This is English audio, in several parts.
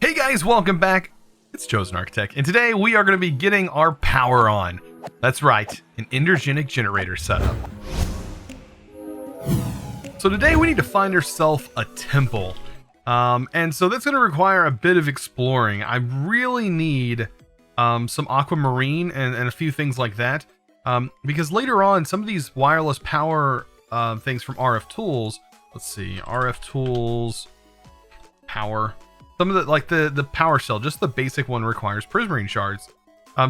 Hey guys, welcome back. It's ChosenArchitect, and today we are going to be getting our power on. That's right, an energetic generator setup. So today we need to find ourselves a temple. And so that's going to require a bit of exploring. I really need some aquamarine and a few things like that. Because later on, some of these wireless power things from RF Tools, let's see, RF Tools, power. Some of the, like the power cell, just the basic one requires prismarine shards.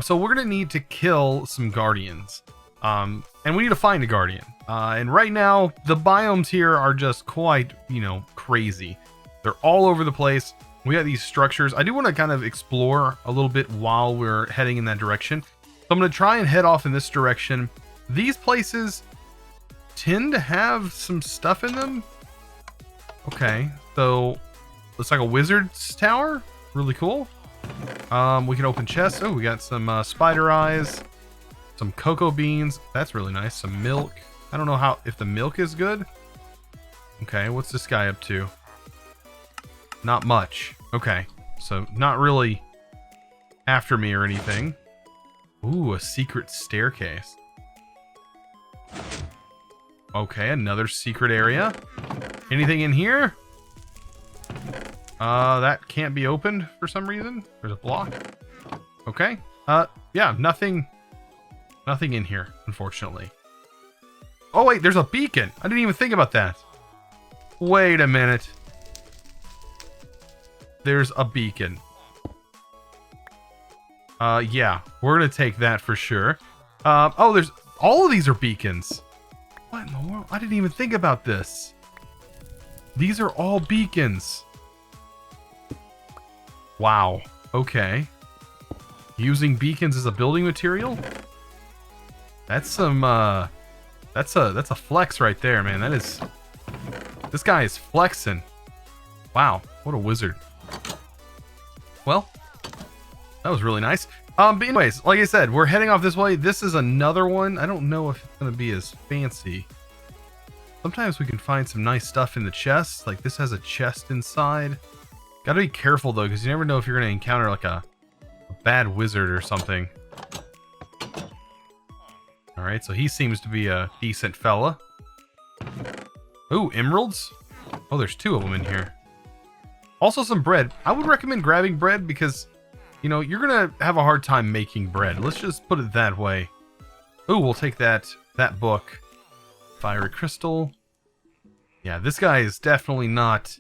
So we're going to need to kill some guardians. And we need to find a guardian. And right now, the biomes here are just quite, crazy. They're all over the place. We got these structures. I do want to kind of explore a little bit while we're heading in that direction. So I'm going to try and head off in this direction. These places tend to have some stuff in them. Okay, so looks like a wizard's tower. Really cool. We can open chests. Oh, we got some spider eyes, some cocoa beans. That's really nice. Some milk. I don't know if the milk is good. Okay, what's this guy up to? Not much. Okay, so not really after me or anything. Ooh, a secret staircase. Okay, another secret area. Anything in here? That can't be opened for some reason. There's a block. Okay. Yeah, nothing in here, unfortunately. Oh wait, there's a beacon. I didn't even think about that. Wait a minute. There's a beacon. Yeah, we're gonna take that for sure. Oh, there's all of these are beacons. What in the world? I didn't even think about this. These are all beacons. Wow. Okay. Using beacons as a building material? That's some that's a flex right there, man. This guy is flexing. Wow, what a wizard. Well, that was really nice. But anyways, like I said, we're heading off this way. This is another one. I don't know if it's gonna be as fancy. Sometimes we can find some nice stuff in the chests. Like this has a chest inside. Gotta be careful though, because you never know if you're gonna encounter like a bad wizard or something. Alright, so he seems to be a decent fella. Ooh, emeralds? Oh, there's two of them in here. Also some bread. I would recommend grabbing bread because, you're gonna have a hard time making bread. Let's just put it that way. Ooh, we'll take that book. Fiery crystal. Yeah, this guy is definitely not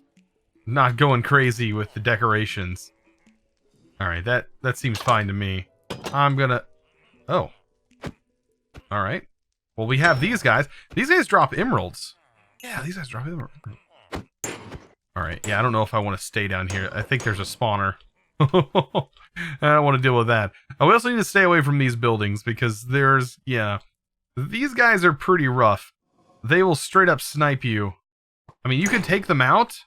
going crazy with the decorations. Alright, that seems fine to me. I'm gonna... Oh. Alright. Well, we have these guys. These guys drop emeralds. Yeah, these guys drop emeralds. Alright, yeah, I don't know if I want to stay down here. I think there's a spawner. I don't want to deal with that. We also need to stay away from these buildings because these guys are pretty rough. They will straight up snipe you. I mean, you can take them out.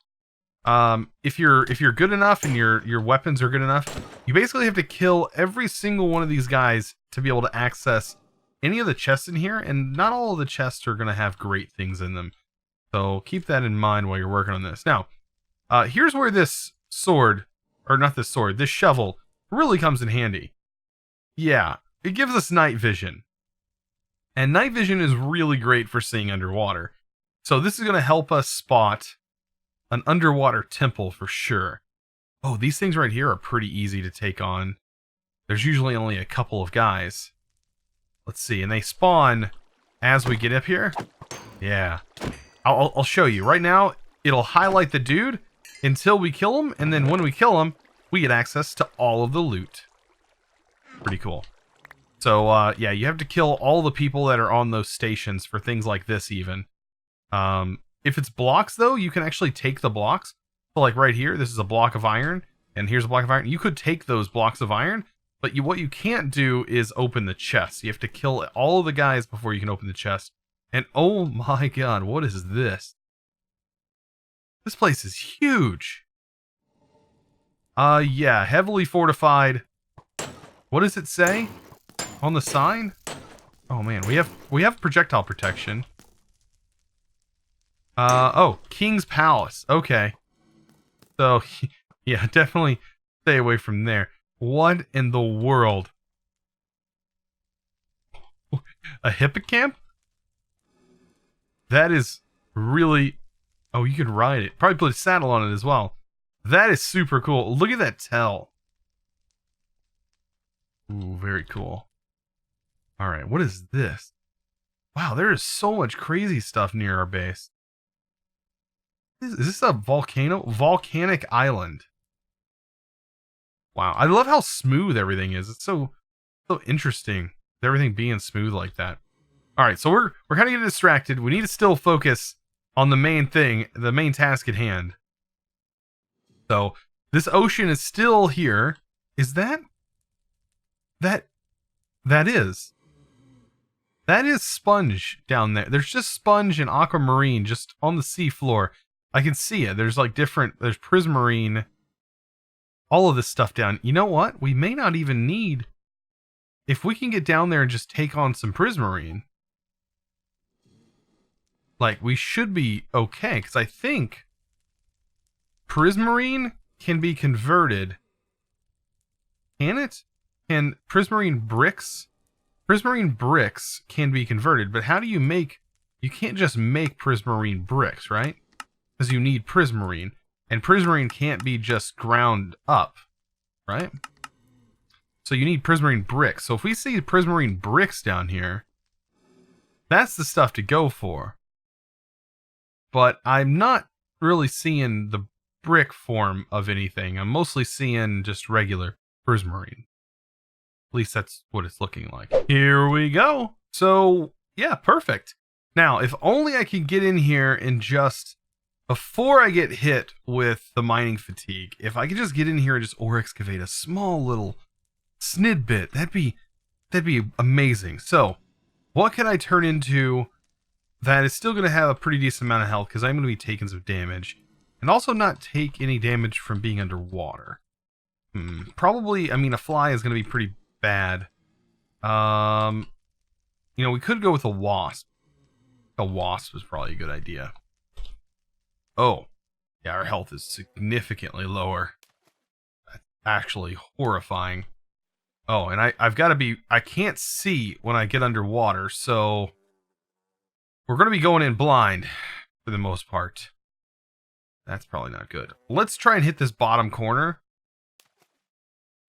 If you're good enough and your weapons are good enough, you basically have to kill every single one of these guys to be able to access any of the chests in here, and not all of the chests are going to have great things in them. So keep that in mind while you're working on this. Now, here's where this sword, or not this sword, this shovel really comes in handy. Yeah, it gives us night vision. And night vision is really great for seeing underwater. So this is going to help us spot an underwater temple for sure. Oh, these things right here are pretty easy to take on. There's usually only a couple of guys. Let's see, and they spawn as we get up here. Yeah, I'll show you. Right now, it'll highlight the dude until we kill him, and then when we kill him, we get access to all of the loot. Pretty cool. So, yeah, you have to kill all the people that are on those stations for things like this even. If it's blocks, though, you can actually take the blocks. So, like right here, this is a block of iron, and here's a block of iron. You could take those blocks of iron, but what you can't do is open the chest. You have to kill all of the guys before you can open the chest. And oh my god, what is this? This place is huge. Yeah, heavily fortified. What does it say on the sign? Oh man, we have projectile protection. Oh, King's Palace. Okay. So Yeah, definitely stay away from there. What in the world? A hippocamp? That is really... Oh, you can ride it. Probably put a saddle on it as well. That is super cool. Look at that tail. Ooh, very cool. Alright, what is this? Wow, there is so much crazy stuff near our base. Is this a volcano? Volcanic island. Wow, I love how smooth everything is. It's so interesting. Everything being smooth like that. Alright, so we're kind of getting distracted. We need to still focus on the main thing, the main task at hand. So, this ocean is still here. Is that... That is sponge down there. There's just sponge and aquamarine just on the seafloor. I can see it. There's like different... There's prismarine. All of this stuff down. You know what? We may not even need... If we can get down there and just take on some prismarine... Like, we should be okay, because I think prismarine can be converted. Can it? Can prismarine bricks? Prismarine bricks can be converted, but how do you make... You can't just make prismarine bricks, right? Because you need prismarine, and prismarine can't be just ground up, right? So you need prismarine bricks. So if we see prismarine bricks down here, that's the stuff to go for. But I'm not really seeing the brick form of anything. I'm mostly seeing just regular prismarine. At least that's what it's looking like. Here we go. So, yeah, perfect. Now, if only I could get in here and just, before I get hit with the mining fatigue, if I could just get in here and just ore excavate a small little snid bit, that'd be amazing. So, what can I turn into that is still going to have a pretty decent amount of health, because I'm going to be taking some damage, and also not take any damage from being underwater? Probably, I mean, a fly is going to be pretty bad. You know, we could go with a wasp. A wasp is probably a good idea. Oh, yeah, our health is significantly lower. That's actually horrifying. Oh, and I've got to be... I can't see when I get underwater, so... We're going to be going in blind, for the most part. That's probably not good. Let's try and hit this bottom corner.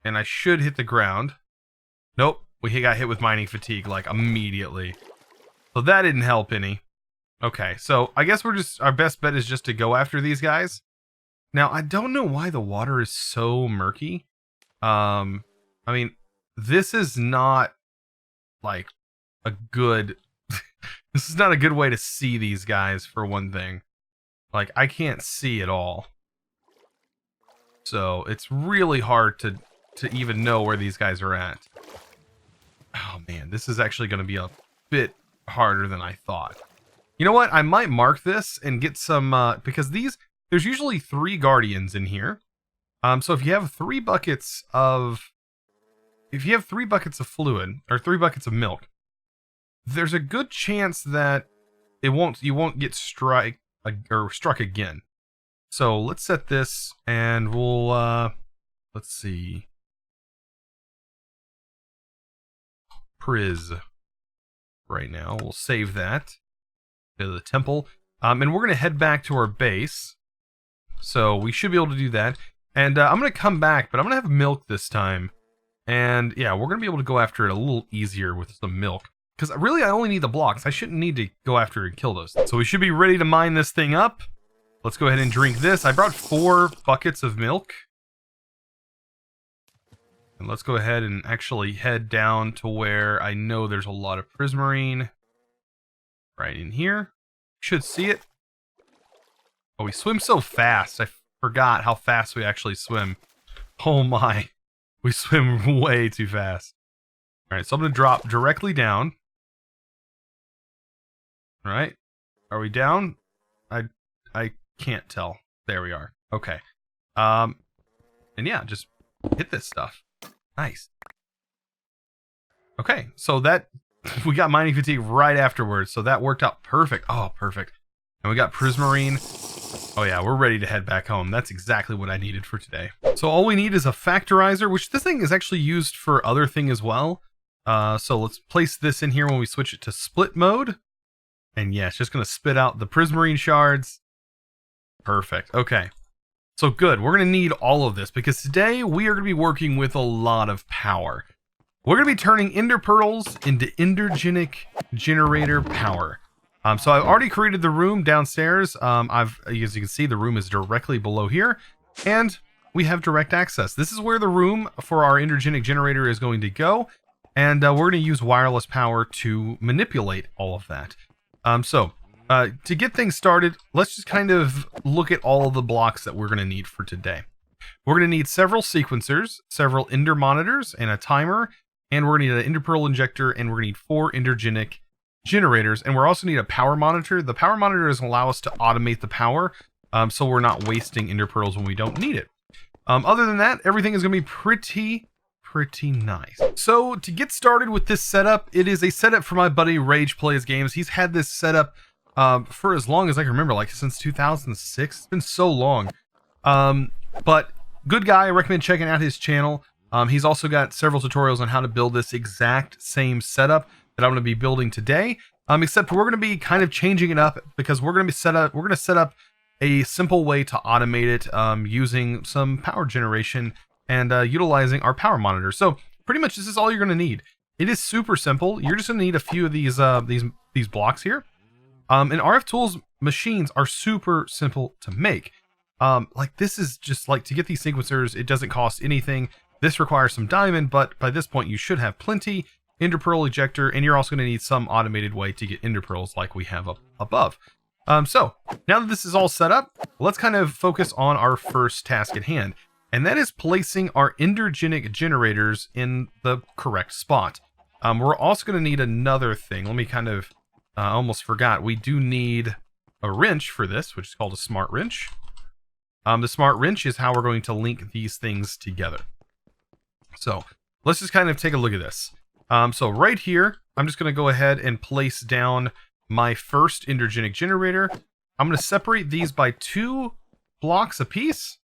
And I should hit the ground. Nope, we got hit with mining fatigue, like, immediately. So that didn't help any. Okay, so I guess our best bet is just to go after these guys. Now, I don't know why the water is so murky. I mean, this is not, like, a good... This is not a good way to see these guys, for one thing. Like, I can't see at all. So, it's really hard to even know where these guys are at. Oh, man, this is actually going to be a bit harder than I thought. You know what? I might mark this and get some, because there's usually 3 guardians in here. So if you have 3 buckets of... If you have 3 buckets of fluid, or 3 buckets of milk, there's a good chance that you won't get struck again. So let's set this, and we'll let's see, Priz. Right now, we'll save that. Go to the temple, and we're gonna head back to our base. So we should be able to do that. And I'm gonna come back, but I'm gonna have milk this time. And yeah, we're gonna be able to go after it a little easier with some milk. Because really, I only need the blocks. I shouldn't need to go after and kill those. So we should be ready to mine this thing up. Let's go ahead and drink this. I brought 4 buckets of milk. And let's go ahead and actually head down to where I know there's a lot of prismarine. Right in here. Should see it. Oh, we swim so fast. I forgot how fast we actually swim. Oh my. We swim way too fast. Alright, so I'm going to drop directly down. Alright. Are we down? I can't tell. There we are. Okay. And yeah, just hit this stuff. Nice. Okay, so that... we got mining fatigue right afterwards, so that worked out perfect. Oh, perfect. And we got prismarine. Oh yeah, we're ready to head back home. That's exactly what I needed for today. So all we need is a factorizer, which this thing is actually used for other thing as well. So let's place this in here when we switch it to split mode. And yeah, it's just going to spit out the Prismarine shards. Perfect. Okay. So good. We're going to need all of this because today we are going to be working with a lot of power. We're going to be turning ender pearls into endergenic generator power. So I've already created the room downstairs. As you can see, the room is directly below here, and we have direct access. This is where the room for our endergenic generator is going to go, and we're going to use wireless power to manipulate all of that. To get things started, let's just kind of look at all of the blocks that we're going to need for today. We're going to need several sequencers, several ender monitors, and a timer, and we're going to need an ender pearl injector, and we're going to need 4 endergenic generators, and we're also need a power monitor. The power monitor doesn't allow us to automate the power, so we're not wasting ender pearls when we don't need it. Other than that, everything is going to be pretty nice. So to get started with this setup, it is a setup for my buddy Rage Plays Games. He's had this setup for as long as I can remember, like since 2006. It's been so long. But good guy. I recommend checking out his channel. He's also got several tutorials on how to build this exact same setup that I'm going to be building today, except we're going to be kind of changing it up because we're going to set up a simple way to automate it using some power generation and utilizing our power monitor. So pretty much this is all you're going to need. It is super simple. You're just going to need a few of these blocks here. And RF Tools machines are super simple to make. Like this is just like to get these sequencers, it doesn't cost anything. This requires some diamond, but by this point you should have plenty. Ender pearl ejector, and you're also going to need some automated way to get ender pearls like we have up above. So now that this is all set up, let's kind of focus on our first task at hand, and that is placing our endergenic generators in the correct spot. We're also going to need another thing. Let me kind of almost forgot. We do need a wrench for this, which is called a smart wrench. The smart wrench is how we're going to link these things together. So let's just kind of take a look at this. So right here, I'm just going to go ahead and place down my first endergenic generator. I'm going to separate these by 2 blocks apiece.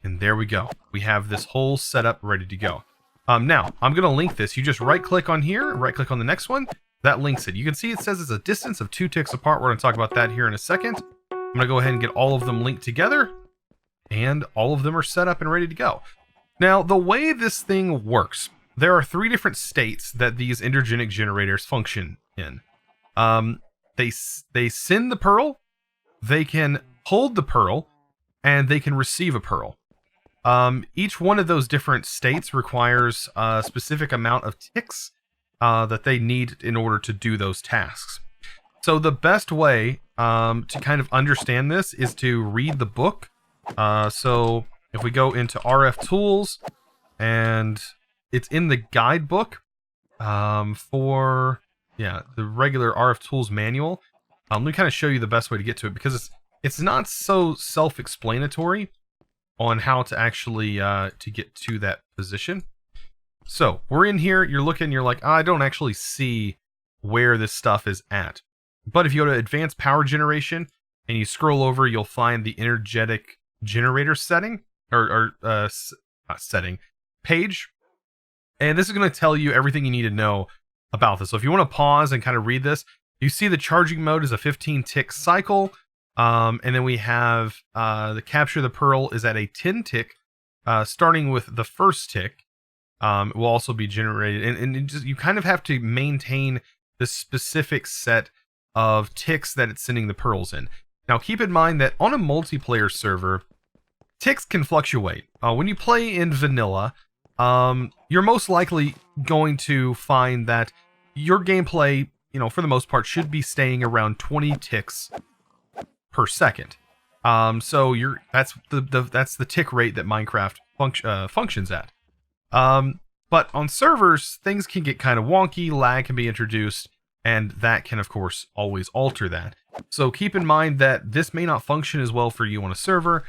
And there we go. We have this whole setup ready to go. Now, I'm going to link this. You just right-click on here, right-click on the next one. That links it. You can see it says it's a distance of 2 ticks apart. We're going to talk about that here in a second. I'm going to go ahead and get all of them linked together. And all of them are set up and ready to go. Now, the way this thing works, there are 3 different states that these endergenic generators function in. They send the pearl, they can hold the pearl, and they can receive a pearl. Each one of those different states requires a specific amount of ticks that they need in order to do those tasks. So the best way to kind of understand this is to read the book. So if we go into RF Tools, and it's in the guidebook for the regular RF Tools manual. Let me kind of show you the best way to get to it, because it's not so self-explanatory on how to actually to get to that position. So we're in here, you're looking, you're like, I don't actually see where this stuff is at. But if you go to advanced power generation and you scroll over, you'll find the energetic generator setting setting page. And this is going to tell you everything you need to know about this. So if you want to pause and kind of read this, you see the charging mode is a 15 tick cycle. And then we have the capture the pearl is at a 10 tick, starting with the first tick. It will also be generated. And you kind of have to maintain the specific set of ticks that it's sending the pearls in. Now keep in mind that on a multiplayer server, ticks can fluctuate. When you play in vanilla, you're most likely going to find that your gameplay, for the most part, should be staying around 20 ticks per second. So that's the tick rate that Minecraft functions at. But on servers, things can get kind of wonky, lag can be introduced, and that can, of course, always alter that. So keep in mind that this may not function as well for you on a server,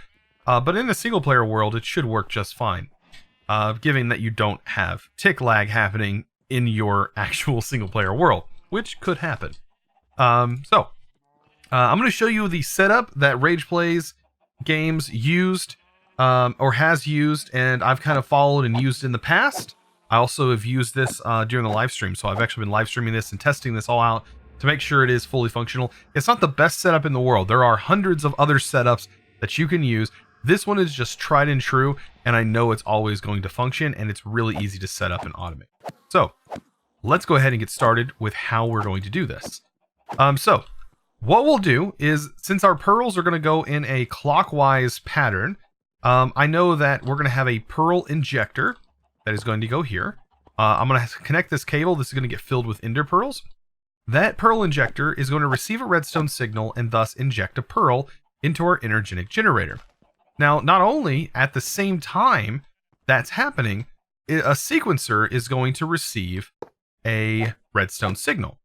but in a single-player world, it should work just fine, given that you don't have tick lag happening in your actual single-player world, which could happen. So I'm going to show you the setup that Rage Plays Games used or has used, and I've kind of followed and used in the past. I also have used this during the live stream, so I've actually been live streaming this and testing this all out to make sure it is fully functional. It's not the best setup in the world. There are hundreds of other setups that you can use. This one is just tried and true, and I know it's always going to function, and it's really easy to set up and automate. So let's go ahead and get started with how we're going to do this. So what we'll do is, since our pearls are going to go in a clockwise pattern, I know that we're going to have a pearl injector that is going to go here. I'm going to connect this cable. This is going to get filled with ender pearls. That pearl injector is going to receive a redstone signal and thus inject a pearl into our energetic generator. Now, not only at the same time that's happening, a sequencer is going to receive a redstone signal.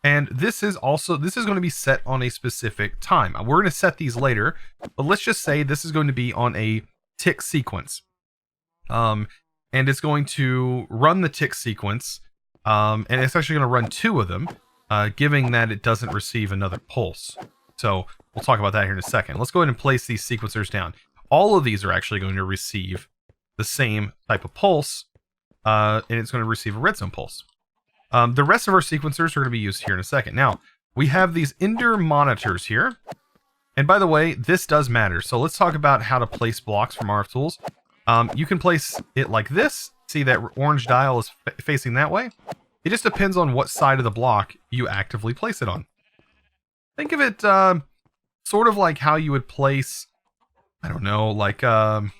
And this is going to be set on a specific time. We're going to set these later, but let's just say this is going to be on a tick sequence. And it's going to run the tick sequence, and it's actually going to run 2 of them, giving that it doesn't receive another pulse. So we'll talk about that here in a second. Let's go ahead and place these sequencers down. All of these are actually going to receive the same type of pulse, and it's going to receive a redstone pulse. The rest of our sequencers are going to be used here in a second. Now, we have these ender monitors here. And by the way, this does matter. So let's talk about how to place blocks from RF tools. You can place it like this. See that orange dial is facing that way? It just depends on what side of the block you actively place it on. Think of it sort of like how you would place, I don't know, like a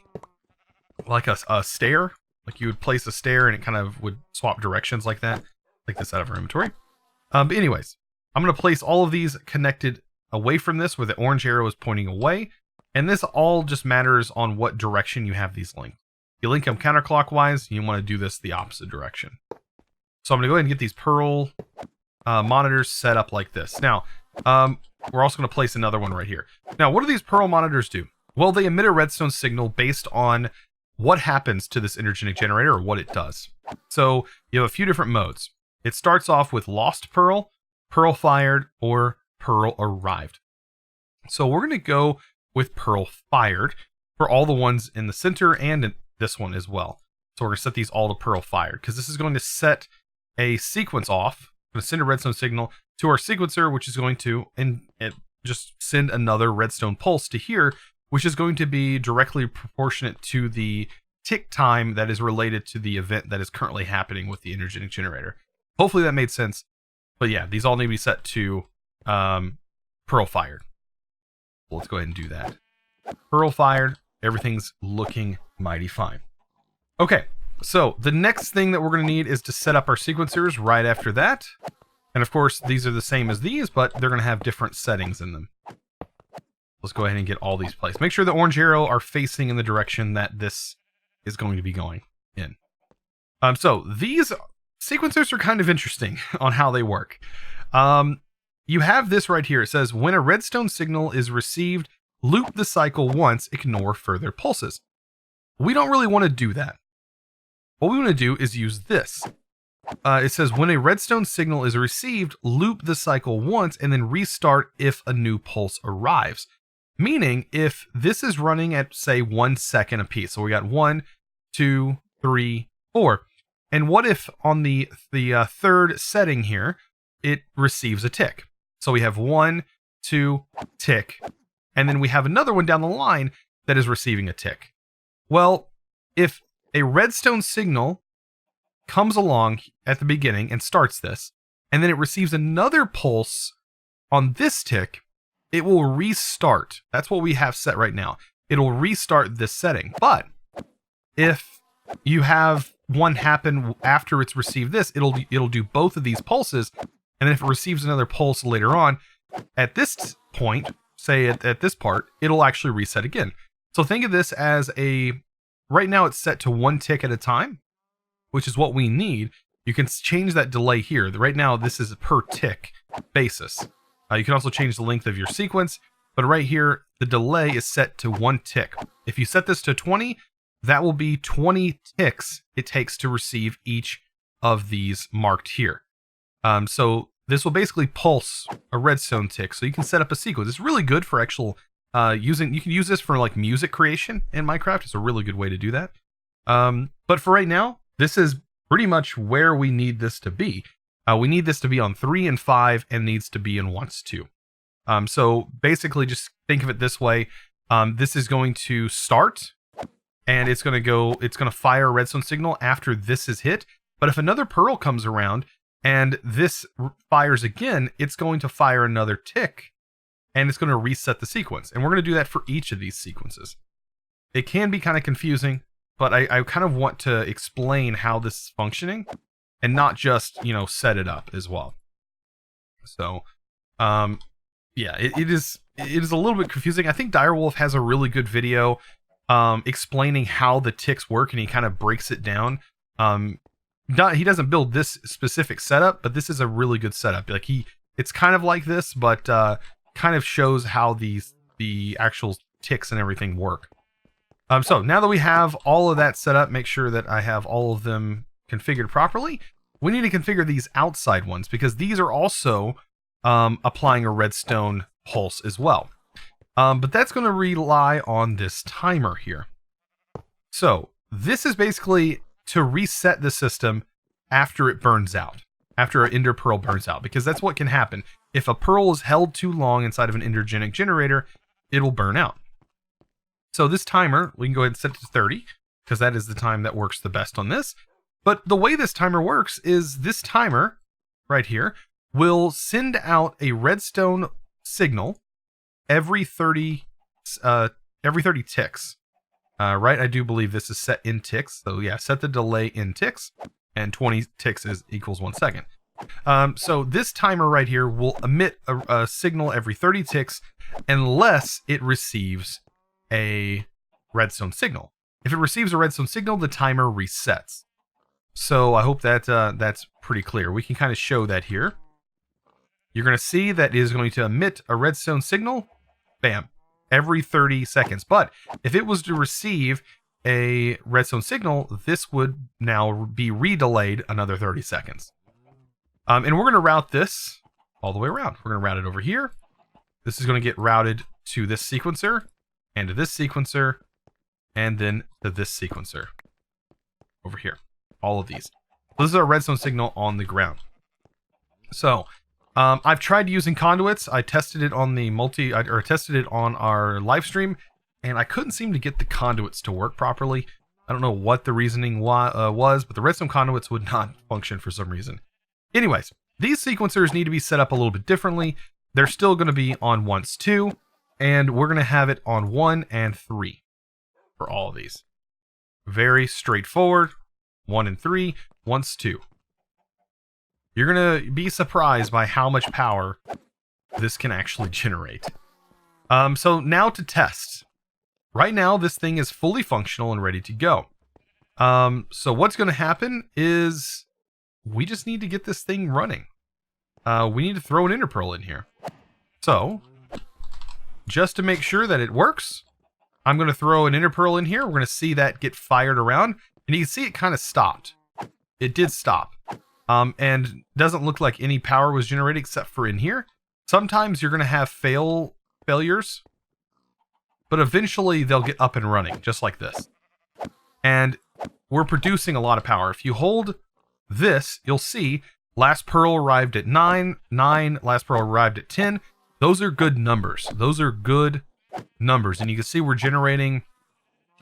stair. Like you would place a stair and it kind of would swap directions like that. Take this out of our inventory. But anyways, I'm going to place all of these connected away from this where the orange arrow is pointing away. And this all just matters on what direction you have these linked. If you link them counterclockwise, you want to do this the opposite direction. So I'm going to go ahead and get these pearl monitors set up like this. Now, we're also going to place another one right here. Now, what do these pearl monitors do? Well, they emit a redstone signal based on what happens to this energetic generator or what it does. So you have a few different modes. It starts off with lost pearl, pearl fired, or pearl arrived. So we're going to go with pearl fired for all the ones in the center and in this one as well. So we're going to set these all to pearl fired because this is going to set a sequence off. Going to send a redstone signal to our sequencer, which is going to just send another redstone pulse to here, which is going to be directly proportionate to the tick time that is related to the event that is currently happening with the energetic generator. Hopefully that made sense. But yeah, these all need to be set to pearl fired. Well, let's go ahead and do that. Pearl fired. Everything's looking mighty fine. Okay, so the next thing that we're going to need is to set up our sequencers right after that. And of course, these are the same as these, but they're going to have different settings in them. Let's go ahead and get all these placed. Make sure the orange arrow are facing in the direction that this is going to be going in. So these sequencers are kind of interesting on how they work. You have this right here. It says, when a redstone signal is received, loop the cycle once, ignore further pulses. We don't really want to do that. What we want to do is use this. It says, when a redstone signal is received, loop the cycle once and then restart if a new pulse arrives. Meaning, if this is running at, say, 1 second apiece. So we got 1, 2, 3, 4. And what if on the third setting here, it receives a tick? So we have 1, 2, tick. And then we have another one down the line that is receiving a tick. Well, if a redstone signal comes along at the beginning and starts this, and then it receives another pulse on this tick, it will restart. That's what we have set right now. It'll restart this setting. But if you have one happen after it's received this, it'll do both of these pulses, and then if it receives another pulse later on, at this point, say at this part, it'll actually reset again. So think of this as right now it's set to 1 tick at a time, which is what we need. You can change that delay here. Right now, this is a per tick basis. You can also change the length of your sequence, but right here, the delay is set to 1 tick. If you set this to 20, that will be 20 ticks it takes to receive each of these marked here. So this will basically pulse a redstone tick, so you can set up a sequence. It's really good for actual you can use this for like music creation in Minecraft. It's a really good way to do that. But for right now, this is pretty much where we need this to be. We need this to be on 3 and 5 and needs to be in once 2. So basically just think of it this way. This is going to start and it's going to fire a redstone signal after this is hit. But if another pearl comes around and this fires again, it's going to fire another tick and it's going to reset the sequence. And we're going to do that for each of these sequences. It can be kind of confusing, but I kind of want to explain how this is functioning and not just, set it up as well. So, yeah, it is a little bit confusing. I think Direwolf has a really good video explaining how the ticks work, and he kind of breaks it down. He doesn't build this specific setup, but this is a really good setup. Like it's kind of like this, but kind of shows how the actual ticks and everything work. So now that we have all of that set up, make sure that I have all of them configured properly. We need to configure these outside ones because these are also applying a redstone pulse as well. But that's going to rely on this timer here. So this is basically to reset the system after it burns out, after an ender pearl burns out, because that's what can happen. If a pearl is held too long inside of an endergenic generator, it'll burn out. So this timer, we can go ahead and set it to 30, because that is the time that works the best on this. But the way this timer works is this timer right here will send out a redstone signal every 30 ticks. Right, I do believe this is set in ticks. So yeah, set the delay in ticks, and 20 ticks equals 1 second. So this timer right here will emit a signal every 30 ticks unless it receives a redstone signal. If it receives a redstone signal, the timer resets. So I hope that that's pretty clear. We can kind of show that here. You're going to see that it is going to emit a redstone signal, bam, every 30 seconds. But if it was to receive a redstone signal, this would now be redelayed another 30 seconds. And we're going to route this all the way around. We're going to route it over here. This is going to get routed to this sequencer, and to this sequencer, and then to this sequencer over here. All of these. This is our redstone signal on the ground. So I've tried using conduits. I tested it on the tested it on our live stream, and I couldn't seem to get the conduits to work properly. I don't know what the reasoning was, but the redstone conduits would not function for some reason. Anyways, these sequencers need to be set up a little bit differently. They're still going to be on once 2, and we're going to have it on 1 and 3 for all of these. Very straightforward. 1 and 3, once 2. You're going to be surprised by how much power this can actually generate. So now to test. Right now, this thing is fully functional and ready to go. So what's going to happen is we just need to get this thing running. We need to throw an ender pearl in here. So, just to make sure that it works, I'm going to throw an ender pearl in here. We're going to see that get fired around. And you can see it kind of stopped. It did stop. And doesn't look like any power was generated except for in here. Sometimes you're going to have failures. But eventually they'll get up and running, just like this. And we're producing a lot of power. If you hold this, you'll see last pearl arrived at 9, last pearl arrived at 10. Those are good numbers. Those are good numbers. And you can see we're generating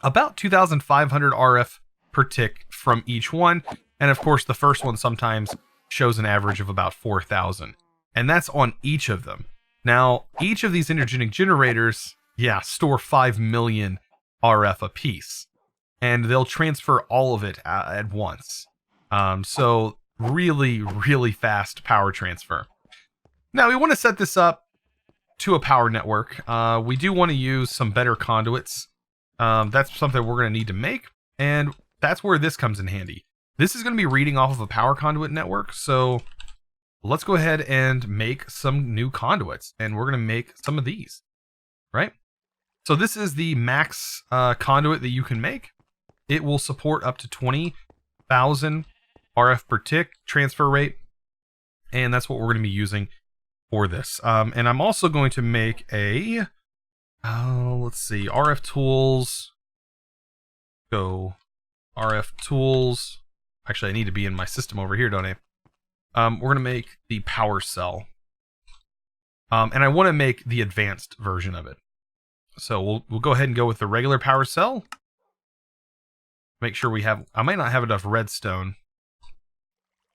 about 2,500 RF per tick from each one, and of course the first one sometimes shows an average of about 4,000, and that's on each of them. Now each of these endergenic generators, store 5 million RF a piece, and they'll transfer all of it at once. So really fast power transfer. Now we want to set this up to a power network. We do want to use some better conduits. That's something we're going to need to make, and that's where this comes in handy. This is going to be reading off of a power conduit network, so let's go ahead and make some new conduits, and we're going to make some of these, right? So this is the max conduit that you can make. It will support up to 20,000 RF per tick transfer rate, And that's what we're going to be using for this. And I'm also going to make a, let's see, RF tools. Go RF tools. Actually, I need to be in my system over here, don't I? We're going to make the power cell. And I want to make the advanced version of it. So we'll go ahead and go with the regular power cell. Make sure we have, I might not have enough redstone.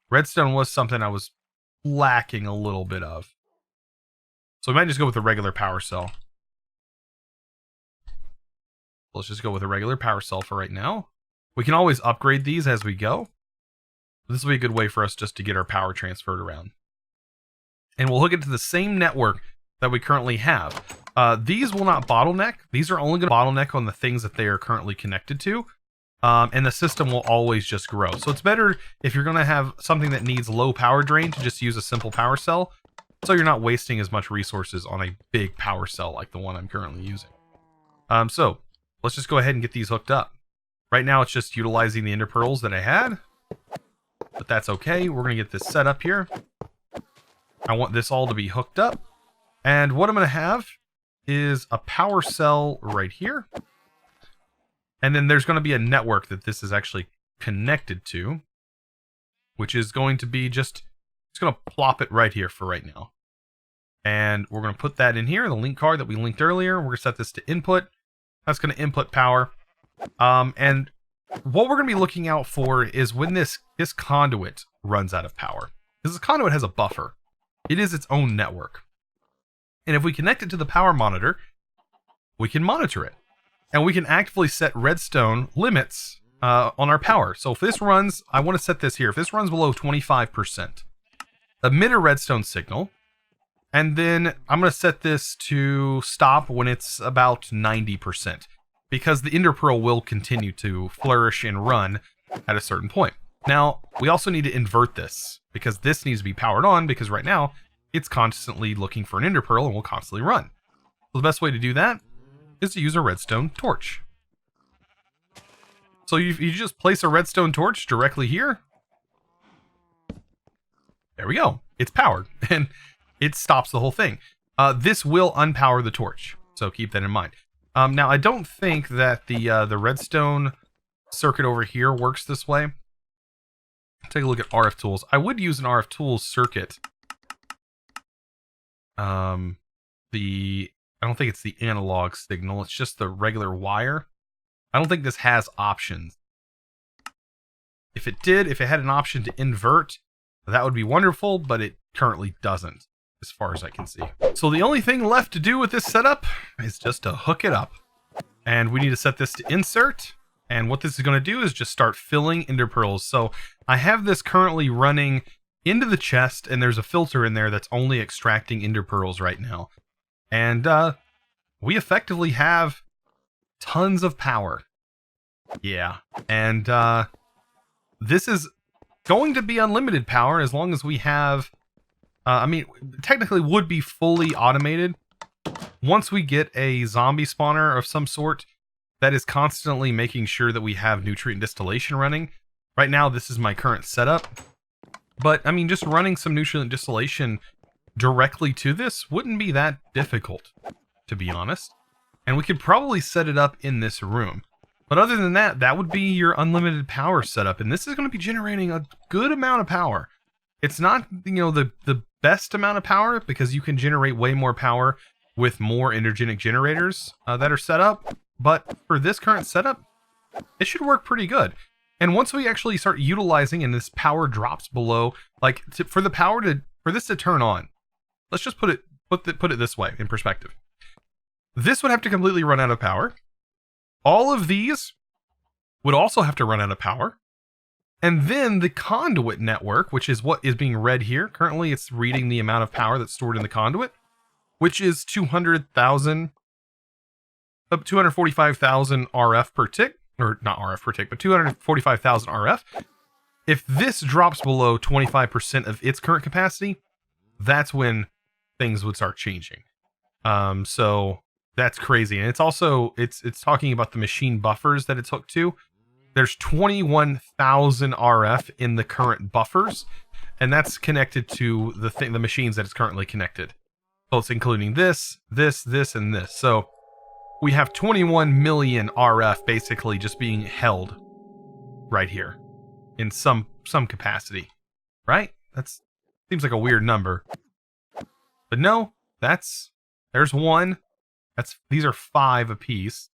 Redstone was something I was lacking a little bit of. So we might just go with the regular power cell. Let's just go with a regular power cell for right now. We can always upgrade these as we go. This will be a good way for us just to get our power transferred around. And we'll hook it to the same network that we currently have. These will not bottleneck. These are only going to bottleneck on the things that they are currently connected to. And the system will always just grow. So it's better if you're going to have something that needs low power drain to just use a simple power cell. So you're not wasting as much resources on a big power cell like the one I'm currently using. So let's just go ahead and get these hooked up. Right now it's just utilizing the ender pearls that I had. But that's okay. We're going to get this set up here. I want this all to be hooked up. And what I'm going to have is a power cell right here. And then there's going to be a network that this is actually connected to, which is going to be just, it's going to plop it right here for right now. And we're going to put that in here, the link card that we linked earlier. We're going to set this to input. That's going to input power. And what we're going to be looking out for is when this conduit runs out of power. Because this conduit has a buffer. It is its own network. And if we connect it to the power monitor, we can monitor it. And we can actively set redstone limits on our power. So if this runs, I want to set this here. If this runs below 25%, emit a redstone signal. And then I'm going to set this to stop when it's about 90%. Because the ender pearl will continue to flourish and run at a certain point. Now, we also need to invert this. Because this needs to be powered on. Because right now, it's constantly looking for an ender pearl and will constantly run. So the best way to do that is to use a redstone torch. So you just place a redstone torch directly here. There we go. It's powered and it stops the whole thing. This will unpower the torch, so keep that in mind. Now I don't think that the redstone circuit over here works this way. Take a look at RF tools. I would use an RF tools circuit. I don't think it's the analog signal. It's just the regular wire. I don't think this has options. If it did, if it had an option to invert, that would be wonderful, but it currently doesn't, as far as I can see. So the only thing left to do with this setup is just to hook it up. And we need to set this to insert. And what this is going to do is just start filling ender pearls. So I have this currently running into the chest, and there's a filter in there that's only extracting ender pearls right now. And we effectively have tons of power. Yeah. And this is going to be unlimited power as long as we have... I mean, technically would be fully automated. Once we get a zombie spawner of some sort that is constantly making sure that we have nutrient distillation running. Right now, this is my current setup. But, I mean, just running some nutrient distillation directly to this wouldn't be that difficult, to be honest. And we could probably set it up in this room. But other than that, that would be your unlimited power setup. And this is going to be generating a good amount of power. It's not, you know, the best amount of power, because you can generate way more power with more energetic generators that are set up. But for this current setup, it should work pretty good. And once we actually start utilizing and this power drops below, like for this to turn on, let's just put it this way in perspective. This would have to completely run out of power. All of these would also have to run out of power. And then the conduit network, which is what is being read here. Currently, it's reading the amount of power that's stored in the conduit, which is 245,000 RF per tick. Or not RF per tick, but 245,000 RF. If this drops below 25% of its current capacity, that's when things would start changing. So that's crazy. And it's also, it's talking about the machine buffers that it's hooked to. there's 21,000 RF in the current buffers, and that's connected to the machines that it's currently connected. So it's including this, and this. So we have 21 million RF basically just being held right here in some capacity, right? That's seems like a weird number, but no, there's one. These are 5 apiece,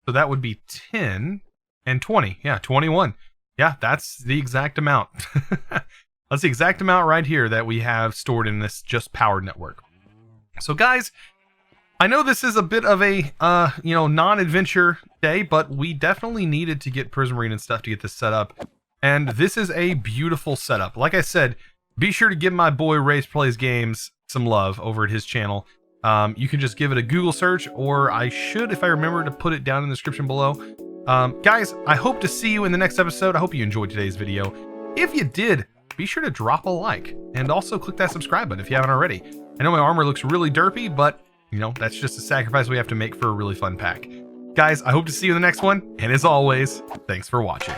so that would be 10 and 20. Yeah, 21. Yeah, that's the exact amount. That's the exact amount right here that we have stored in this just powered network. So guys, I know this is a bit of a non-adventure day, but we definitely needed to get Prismarine and stuff to get this set up. And this is a beautiful setup. Like I said, be sure to give my boy Race Plays Games some love over at his channel. You can just give it a Google search, or I should, if I remember, to put it down in the description below. Guys, I hope to see you in the next episode. I hope you enjoyed today's video. If you did, be sure to drop a like, and also click that subscribe button if you haven't already. I know my armor looks really derpy, but, you know, that's just a sacrifice we have to make for a really fun pack. Guys, I hope to see you in the next one, and as always, thanks for watching.